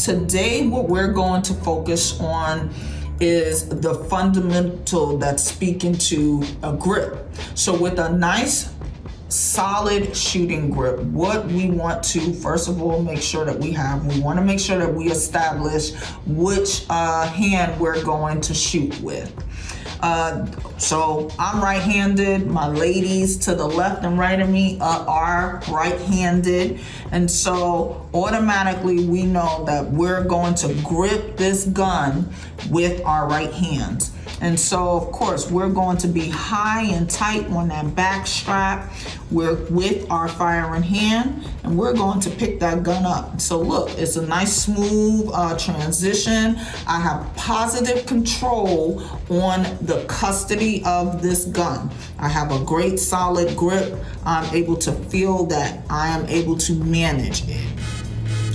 today what we're going to focus on is the fundamental that's speaking to a grip. So with a nice solid shooting grip, what we want to first of all make sure that we want to make sure that we establish which hand we're going to shoot with. So I'm right-handed. My ladies to the left and right of me are right-handed. And so automatically we know that we're going to grip this gun with our right hands. And so, of course, we're going to be high and tight on that back strap. We're with our fire in hand, and we're going to pick that gun up. So look, it's a nice smooth transition. I have positive control on the custody of this gun. I have a great solid grip. I'm able to feel that I am able to manage it.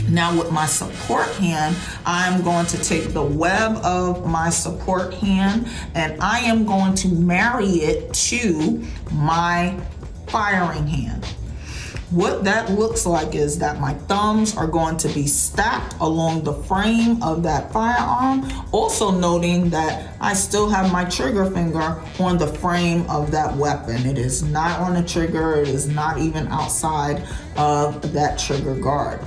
Now with my support hand, I'm going to take the web of my support hand and I am going to marry it to my firing hand. What that looks like is that my thumbs are going to be stacked along the frame of that firearm, also noting that I still have my trigger finger on the frame of that weapon. It is not on the trigger, it is not even outside of that trigger guard.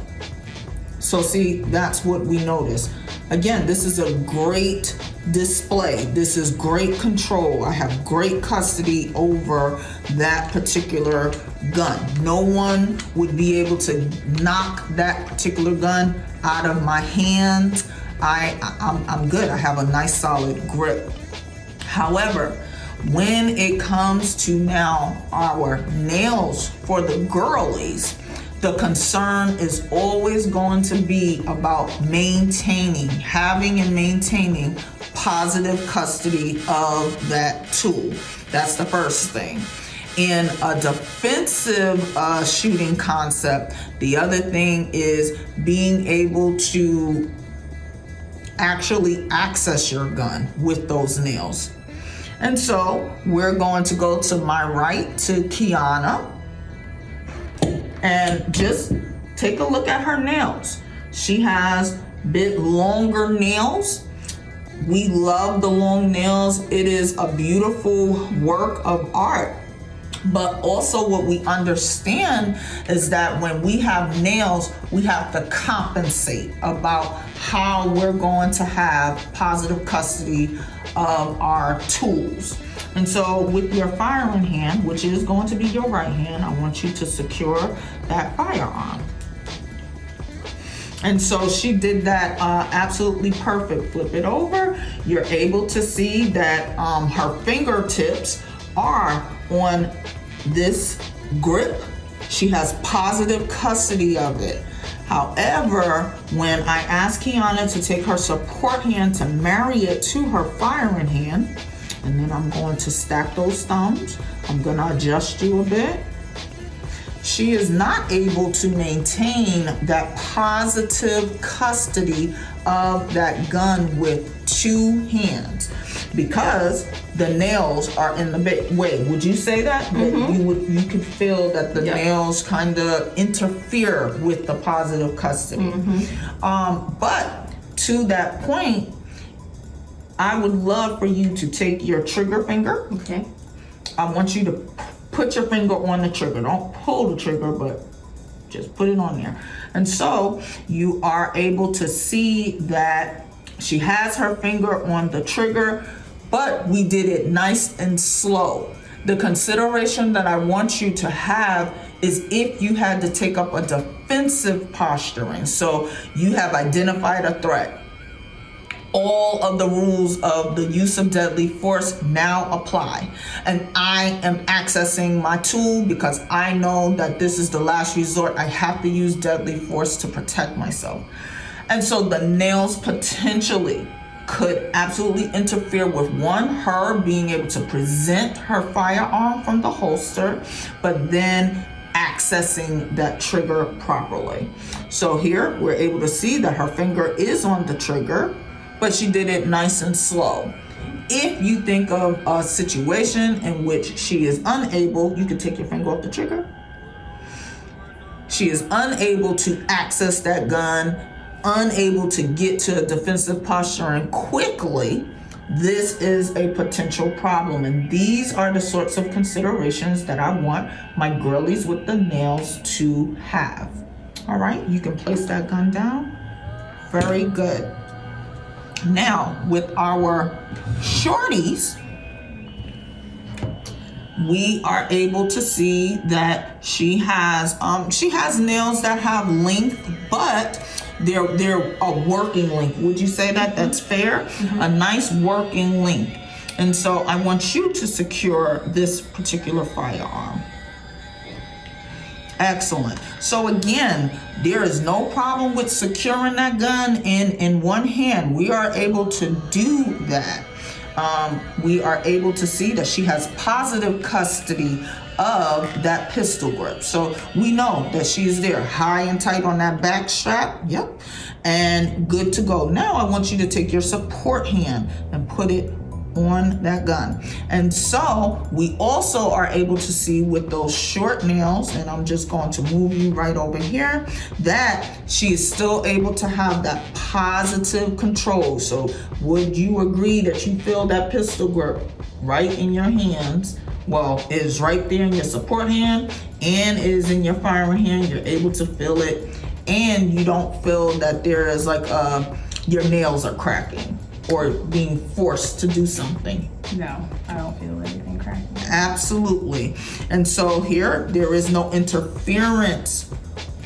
So see, that's what we notice. Again, this is a great display. This is great control. I have great custody over that particular gun. No one would be able to knock that particular gun out of my hands. I'm good. I have a nice solid grip. However, when it comes to now our nails for the girlies, the concern is always going to be about having and maintaining positive custody of that tool. That's the first thing. In a defensive shooting concept, the other thing is being able to actually access your gun with those nails. And so we're going to go to my right to Kiana and just take a look at her nails. She has a bit longer nails. We love the long nails. It is a beautiful work of art. But also what we understand is that when we have nails, we have to compensate about how we're going to have positive custody of our tools. And so with your firing hand, which is going to be your right hand, I want you to secure that firearm. And so she did that absolutely perfect. Flip it over. You're able to see that her fingertips are on this grip. She has positive custody of it. However, when I ask Kiana to take her support hand to marry it to her firing hand, and then I'm going to stack those thumbs, I'm going to adjust you a bit. She is not able to maintain that positive custody of that gun with two hands because the nails are in the way. Would you say that? Mm-hmm. That you could feel that the nails kind of interfere with the positive custody. Mm-hmm. But to that point, I would love for you to take your trigger finger. Okay. I want you to put your finger on the trigger. Don't pull the trigger, but just put it on there. And so you are able to see that she has her finger on the trigger, but we did it nice and slow. The consideration that I want you to have is if you had to take up a defensive posturing. So you have identified a threat. All of the rules of the use of deadly force now apply. And I am accessing my tool because I know that this is the last resort. I have to use deadly force to protect myself. And so the nails potentially could absolutely interfere with her being able to present her firearm from the holster, but then accessing that trigger properly. So here we're able to see that her finger is on the trigger, but she did it nice and slow. If you think of a situation in which she is unable, you can take your finger off the trigger. She is unable to access that gun unable to get to a defensive posturing quickly, this is a potential problem. And these are the sorts of considerations that I want my girlies with the nails to have. All right, you can place that gun down. Very good. Now, with our shorties, we are able to see that she has nails that have length, but they're a working length. Would you say that that's fair? Mm-hmm. A nice working length. And so I want you to secure this particular firearm. Excellent. So again, there is no problem with securing that gun in one hand. We are able to do that. We are able to see that she has positive custody of that pistol grip. So we know that she is there, high and tight on that back strap. Yep. And good to go. Now I want you to take your support hand and put it on that gun. And so we also are able to see with those short nails, and I'm just going to move you right over here, that she is still able to have that positive control. So would you agree that you feel that pistol grip right in your hands? Well, it is right there in your support hand and it is in your firing hand. You're able to feel it, and you don't feel that there is like your nails are cracking or being forced to do something. No, I don't feel anything cracking. Absolutely. And so here, there is no interference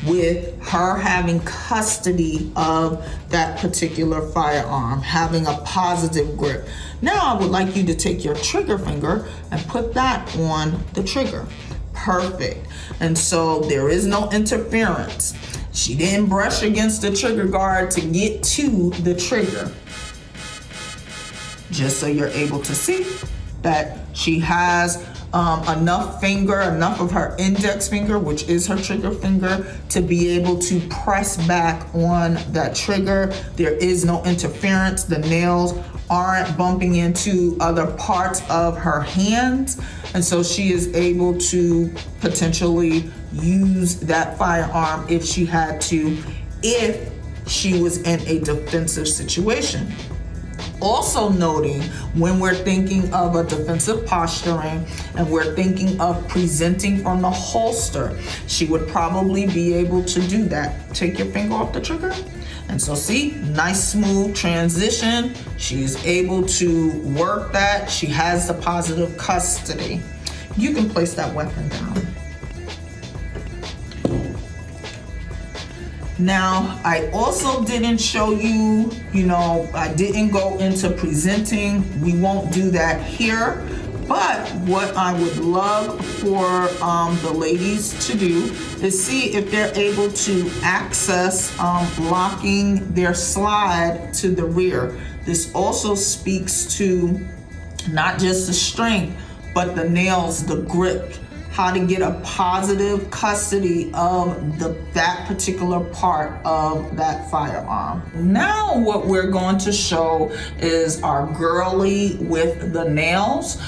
with her having custody of that particular firearm, having a positive grip. Now I would like you to take your trigger finger and put that on the trigger. Perfect. And so there is no interference. She didn't brush against the trigger guard to get to the trigger. Just so you're able to see that she has enough of her index finger, which is her trigger finger, to be able to press back on that trigger. There is no interference. The nails aren't bumping into other parts of her hands. And so she is able to potentially use that firearm if she had to, if she was in a defensive situation. Also noting, when we're thinking of a defensive posturing and we're thinking of presenting from the holster, she would probably be able to do that. Take your finger off the trigger. And so see, nice smooth transition. She's able to work that. She has the positive custody. You can place that weapon down. Now, I also didn't show you, I didn't go into presenting. We won't do that here. But what I would love for the ladies to do is see if they're able to access locking their slide to the rear. This also speaks to not just the strength, but the nails, the grip, how to get a positive custody of that particular part of that firearm. Now what we're going to show is our girly with the nails.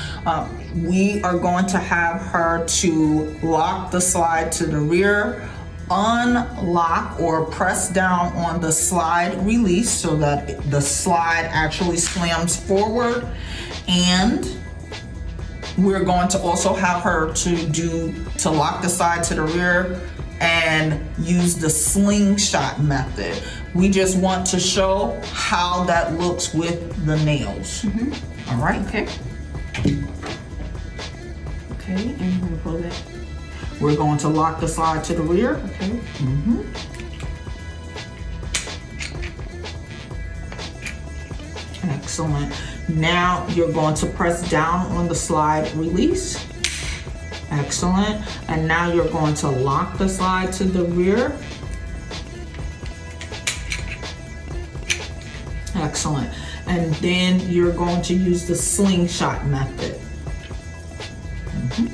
We are going to have her to lock the slide to the rear, unlock or press down on the slide release so that the slide actually slams forward, and we're going to also have her to lock the side to the rear and use the slingshot method. We just want to show how that looks with the nails. Mm-hmm. All right. Okay, and you're going to pull that. We're going to lock the side to the rear. Okay. Mm-hmm. Excellent. Now you're going to press down on the slide release. Excellent. And now you're going to lock the slide to the rear. Excellent. And then you're going to use the slingshot method. Mm-hmm.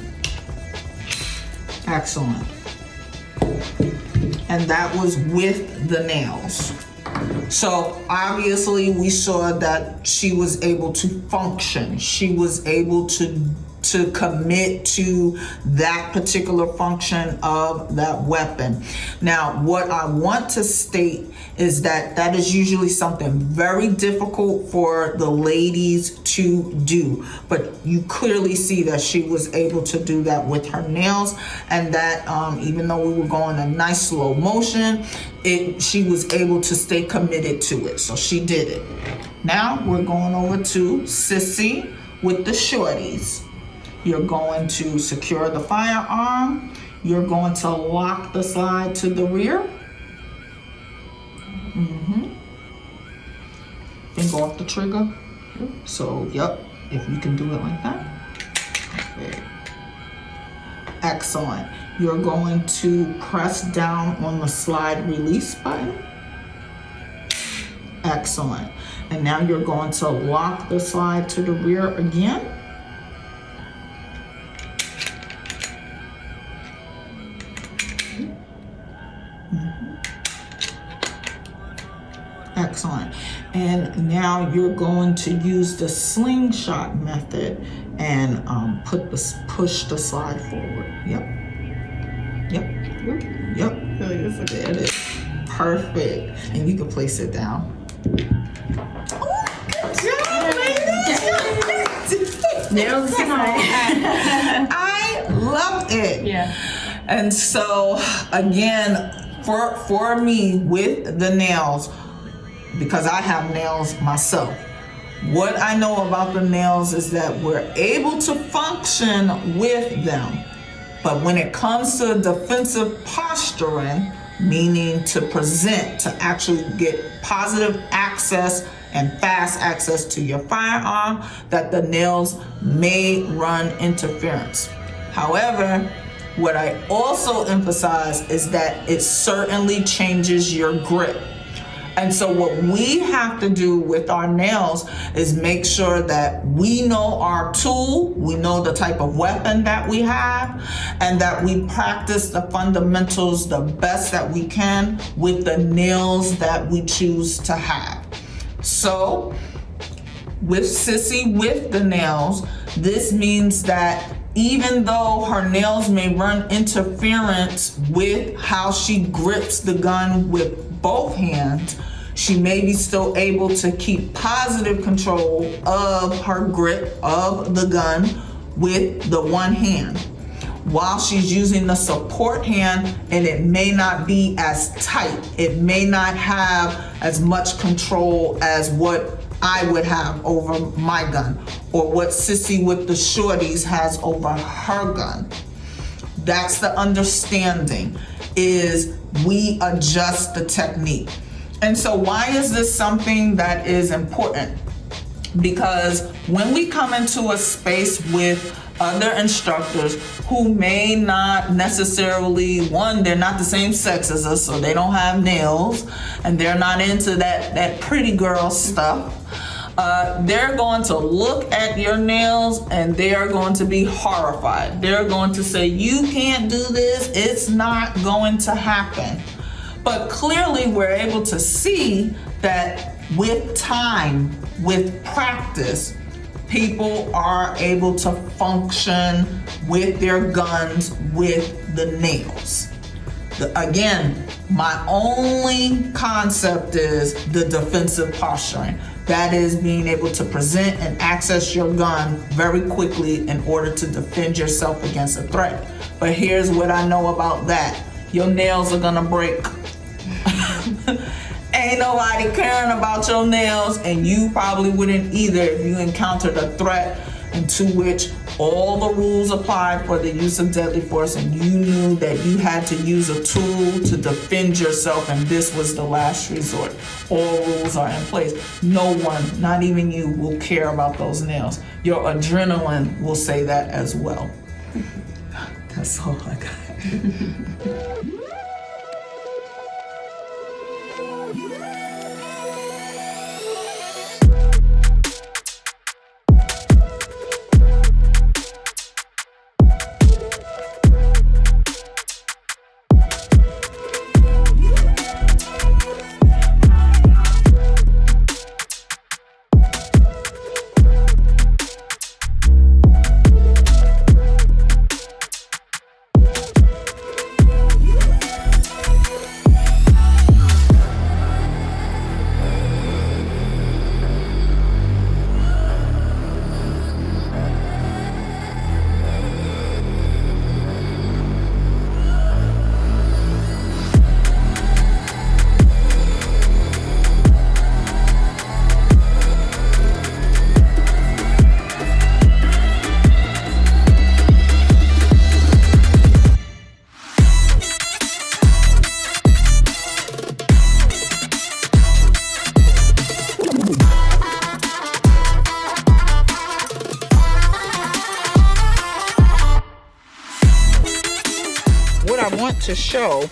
Excellent. And that was with the nails. So obviously we saw that she was able to function. She was able to to commit to that particular function of that weapon. Now, what I want to state is that that is usually something very difficult for the ladies to do, but you clearly see that she was able to do that with her nails, and that even though we were going a nice slow motion, she was able to stay committed to it, so she did it. Now we're going over to Sissy with the shorties. You're going to secure the firearm. You're going to lock the slide to the rear. Then go off the trigger. So, yep, if you can do it like that. Okay. Excellent. You're going to press down on the slide release button. Excellent. And now you're going to lock the slide to the rear again. Excellent. And now you're going to use the slingshot method and push the slide forward. Yep. There it is. Perfect. And you can place it down. Oh, good job, ladies. Nails tonight. I love it. Yeah. And so again, for me with the nails, because I have nails myself, what I know about the nails is that we're able to function with them. But when it comes to defensive posturing, meaning to present, to actually get positive access and fast access to your firearm, that the nails may run interference. However, what I also emphasize is that it certainly changes your grip. And so what we have to do with our nails is make sure that we know our tool, we know the type of weapon that we have, and that we practice the fundamentals the best that we can with the nails that we choose to have. So with Sissy with the nails, this means that even though her nails may run interference with how she grips the gun with both hands, she may be still able to keep positive control of her grip of the gun with the one hand, while she's using the support hand, and it may not be as tight. It may not have as much control as what I would have over my gun, or what Sissy with the shorties has over her gun. That's the understanding, is we adjust the technique. And so why is this something that is important? Because when we come into a space with other instructors who may not necessarily, one, they're not the same sex as us, so they don't have nails, and they're not into that pretty girl stuff. They're going to look at your nails and they are going to be horrified. They're going to say, you can't do this, it's not going to happen. But clearly we're able to see that with time, with practice, people are able to function with their guns with the nails. Again, my only concept is the defensive posturing. That is being able to present and access your gun very quickly in order to defend yourself against a threat. But here's what I know about that. Your nails are gonna break. Ain't nobody caring about your nails, and you probably wouldn't either if you encountered a threat into which all the rules apply for the use of deadly force, and you knew that you had to use a tool to defend yourself, and this was the last resort. All rules are in place. No one, not even you, will care about those nails. Your adrenaline will say that as well. That's all I got. to show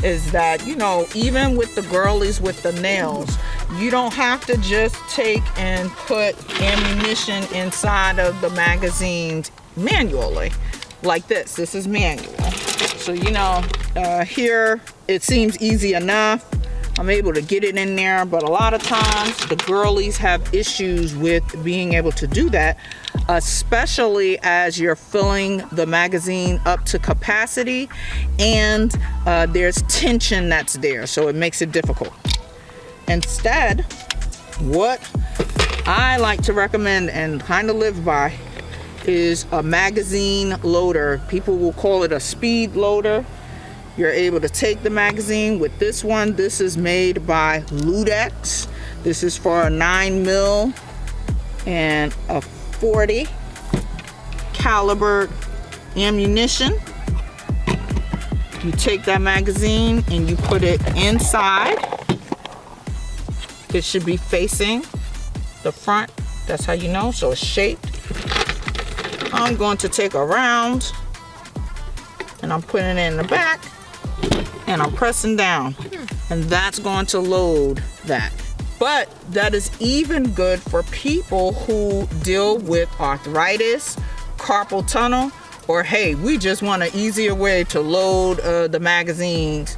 is that, you know, even with the girlies with the nails, you don't have to just take and put ammunition inside of the magazines manually like this. This is manual. So, you know, here it seems easy enough. I'm able to get it in there, but a lot of times the girlies have issues with being able to do that, especially as you're filling the magazine up to capacity and there's tension that's there, so it makes it difficult. Instead, what I like to recommend and kind of live by is a magazine loader. People will call it a speed loader. You're able to take the magazine with this one. This is made by Ludex. This is for a 9mm and a 40 caliber ammunition. You take that magazine and you put it inside. It should be facing the front. That's how you know, so it's shaped. I'm going to take a round and I'm putting it in the back and I'm pressing down, and that's going to load that. But that is even good for people who deal with arthritis, carpal tunnel, or hey, we just want an easier way to load the magazines.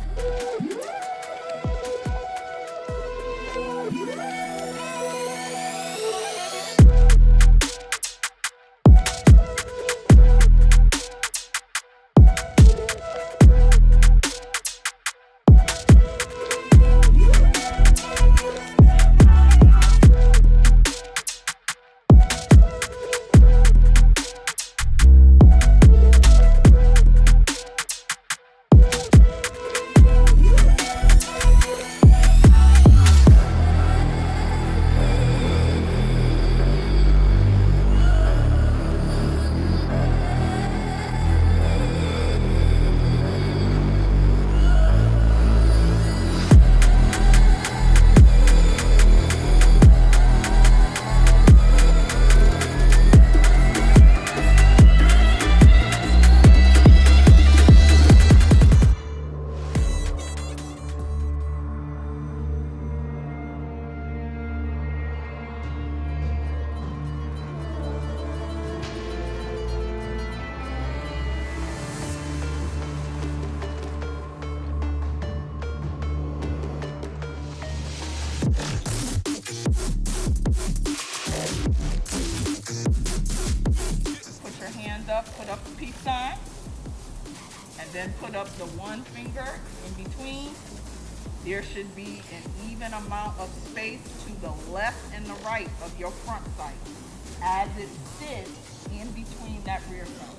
Put up the peace sign, and then put up the one finger in between. There should be an even amount of space to the left and the right of your front sight as it sits in between that rear sight.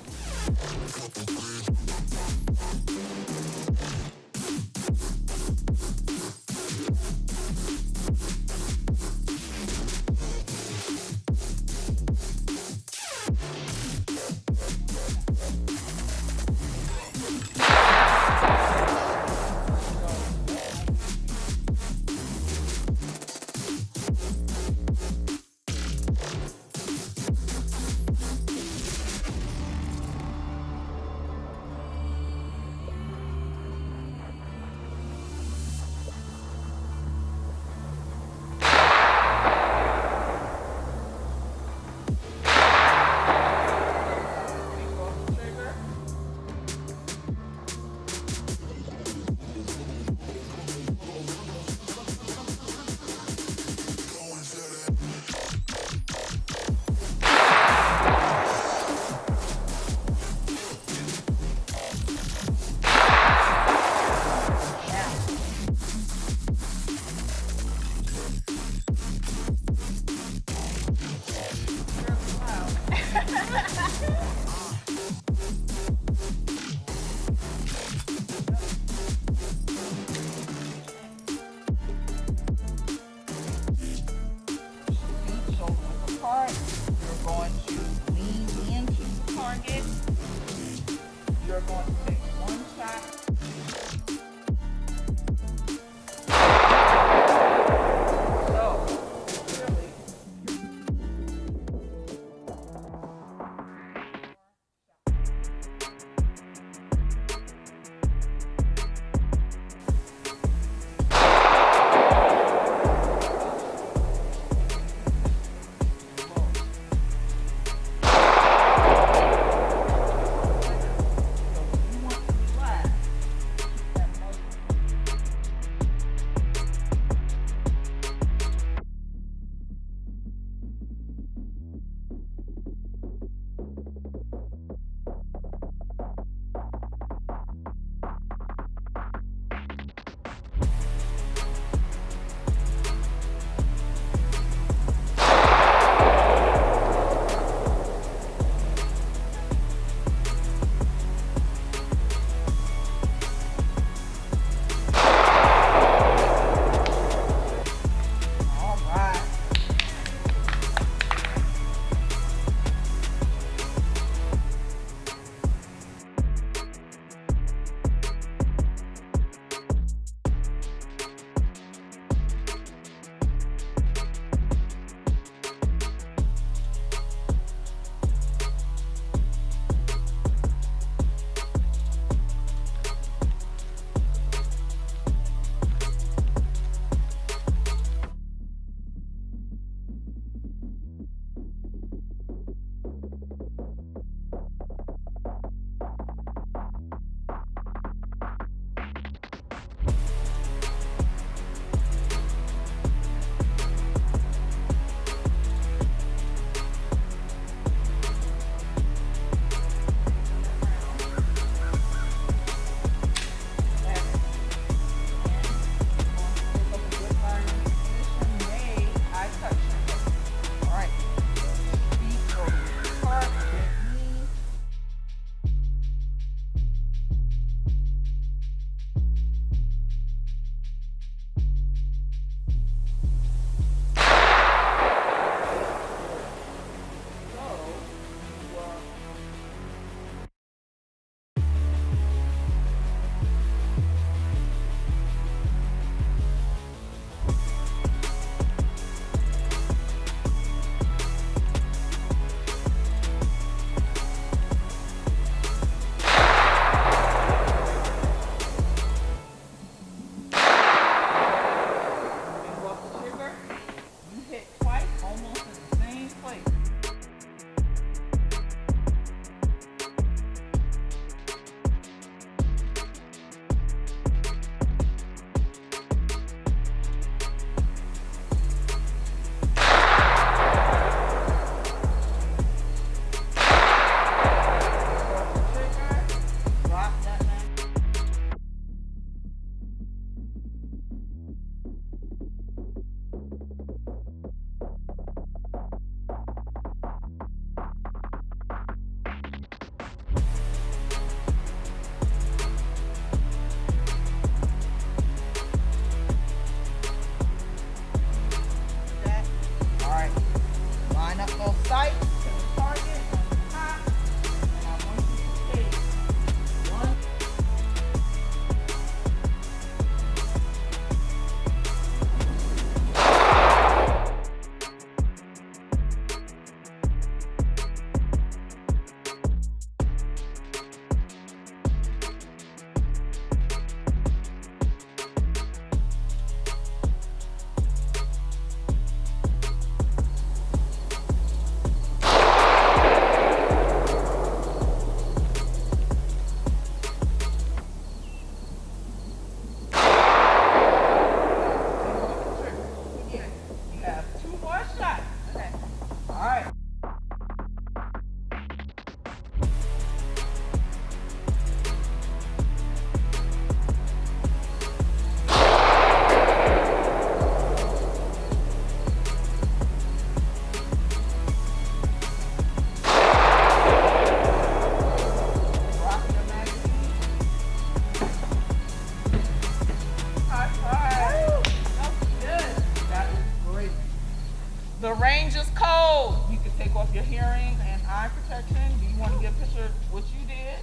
eye protection. Do you want to get a picture of what you did?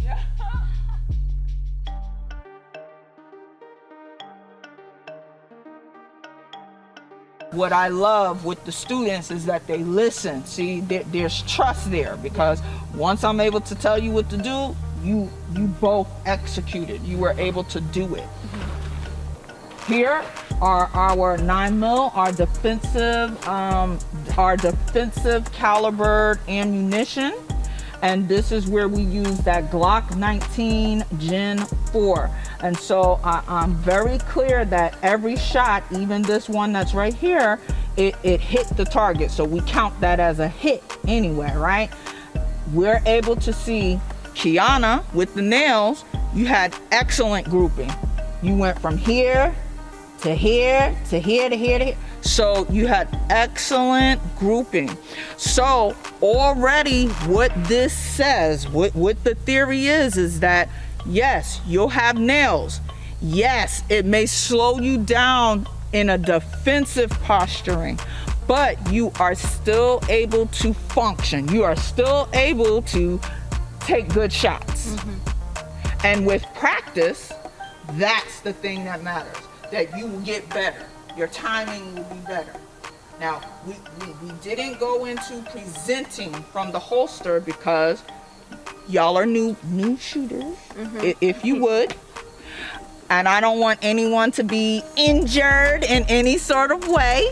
Yeah. What I love with the students is that they listen. See, there's trust there, because once I'm able to tell you what to do, you both executed. You were able to do it. Here are our 9mm, our defensive calibered ammunition. And this is where we use that Glock 19 Gen 4. And so I'm very clear that every shot, even this one that's right here, it hit the target. So we count that as a hit anyway, right? We're able to see Kiana with the nails. You had excellent grouping. You went from here to here to here to here to here. So you had excellent grouping. So already what this says, what the theory is that yes, you'll have nails. Yes, it may slow you down in a defensive posturing, but you are still able to function. You are still able to take good shots. And with practice, that's the thing that matters, that you will get better. Your timing will be better. Now, we didn't go into presenting from the holster because y'all are new shooters, if you would. And I don't want anyone to be injured in any sort of way,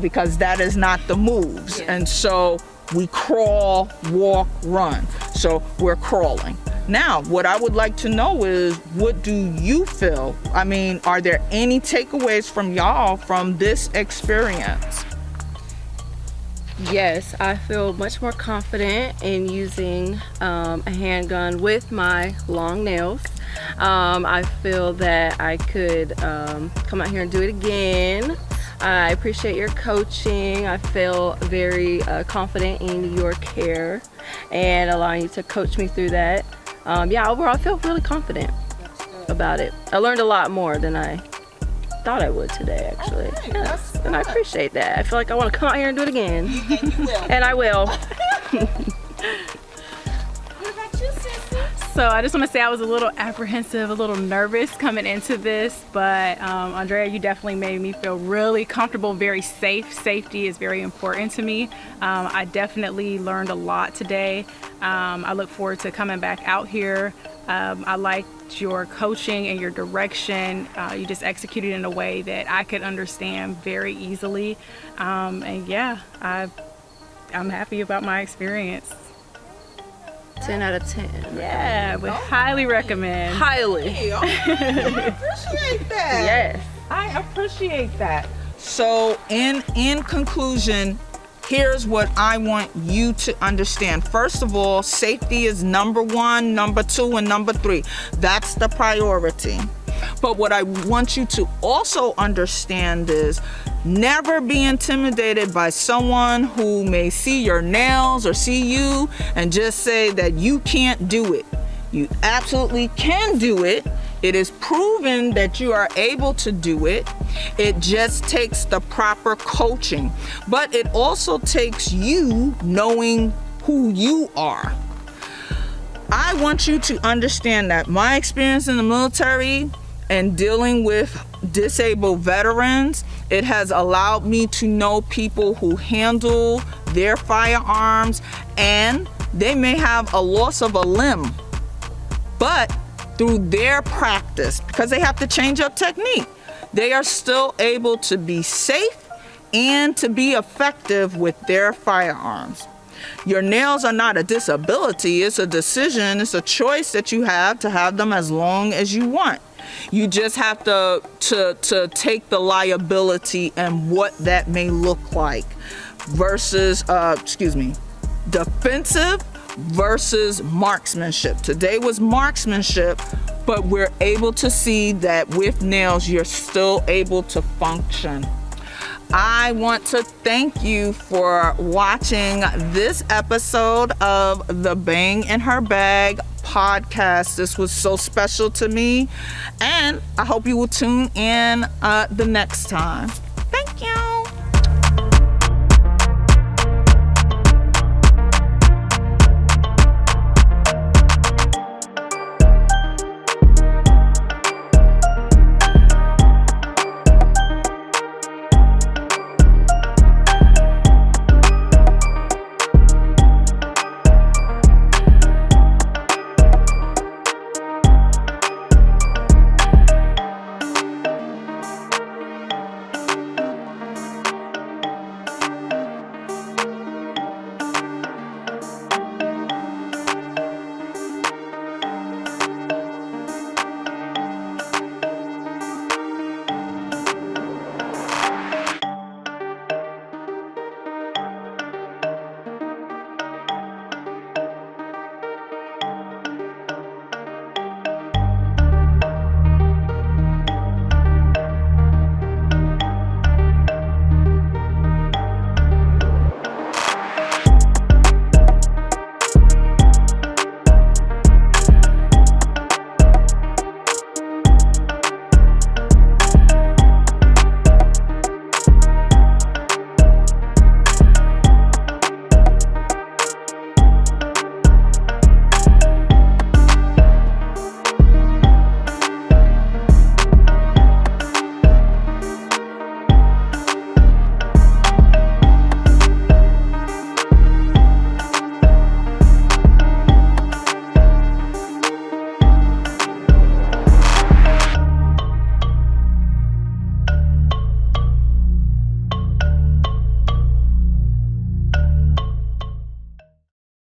because that is not the moves. And so we crawl, walk, run. So we're crawling. Now, what I would like to know is, what do you feel? I mean, are there any takeaways from y'all from this experience? Yes, I feel much more confident in using a handgun with my long nails. I feel that I could come out here and do it again. I appreciate your coaching. I feel very confident in your care and allowing you to coach me through that. Overall, I feel really confident about it. I learned a lot more than I thought I would today, actually. Okay, yes. And I appreciate that. I feel like I want to come out here and do it again. And you will. And I will. What about you, Sissy? So I just want to say I was a little apprehensive, a little nervous coming into this, but Andrea, you definitely made me feel really comfortable, very safe. Safety is very important to me. I definitely learned a lot today. I look forward to coming back out here. I liked your coaching and your direction. You just executed in a way that I could understand very easily. And yeah, I'm happy about my experience. 10 out of 10. Yeah, would highly recommend. Highly. I appreciate that. Yes. I appreciate that. So in conclusion, here's what I want you to understand. First of all, safety is number 1, number 2, and number 3. That's the priority. But what I want you to also understand is never be intimidated by someone who may see your nails or see you and just say that you can't do it. You absolutely can do it. It is proven that you are able to do it. It just takes the proper coaching. But it also takes you knowing who you are. I want you to understand that my experience in the military and dealing with disabled veterans, it has allowed me to know people who handle their firearms, and they may have a loss of a limb, but through their practice, because they have to change up technique, they are still able to be safe and to be effective with their firearms. Your nails are not a disability, it's a decision, it's a choice that you have to have them as long as you want. You just have to take the liability and what that may look like versus, defensive versus marksmanship. Today was marksmanship, but we're able to see that with nails, you're still able to function. I want to thank you for watching this episode of the Bang in Her Bag podcast. This was so special to me, and I hope you will tune in the next time.